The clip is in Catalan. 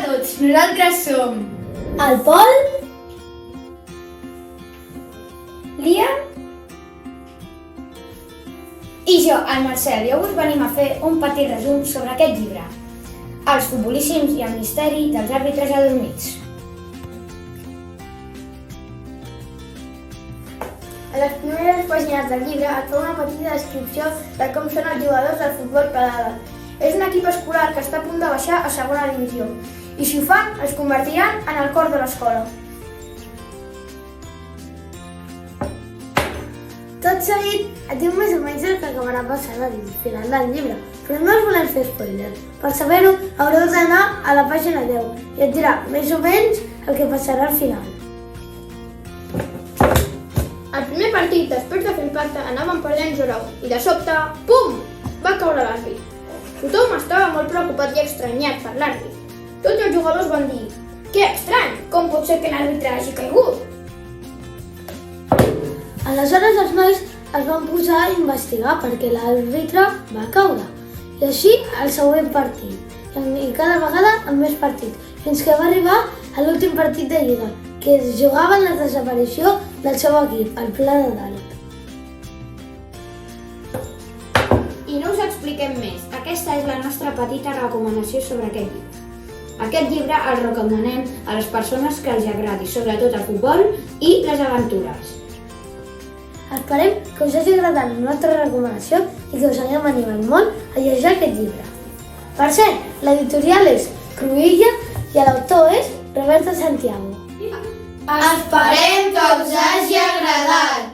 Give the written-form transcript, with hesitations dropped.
tots, nosaltres som El Pol, Lia i jo, el Marcel, i avui us venim a fer un petit resum sobre aquest llibre, Els futbolíssims i el misteri dels àrbitres adormits. a les primeres pàgines del llibre et fa una petita descripció de com són els jugadors del futbol pedada. És un equip escolar que està a punt de baixar a segona divisió i si ho fan, es convertiran en el cor de l'escola. Tot seguit et diu més o menys el que acabarà passant al final del llibre, però no us volem fer spoiler. Per saber-ho, haureu d'anar a la pàgina 10 i et dirà més o menys el que passarà al final. Al primer partit, després de fer el pacte, anaven perdent 0-1 i de sobte, pum! Va caure l'àrbit. Tothom estava molt preocupat i estranyat per l'àrbit. Tots els jugadors van dir: "Que estrany! Com pot ser que l'àrbitre hagi caigut?" Aleshores els nois es van posar a investigar perquè l'àrbitre va caure. I així el següent partit. I cada vegada amb més partits, fins que va arribar a l'últim partit de Lliga, que es jugava en la desaparició del seu equip, el Pla de Dalt. I no us expliquem més, aquesta és la nostra petita recomanació sobre aquest llibre. Aquest llibre el recomanem a les persones que els agradi, sobretot el futbol i les aventures. Esperem que us hagi agradat la nostra recomanació i que us haguem animat molt a llegir aquest llibre. Per cert, l'editorial és Cruïlla i l'autor és Roberto Santiago. Esperem que us hagi agradat!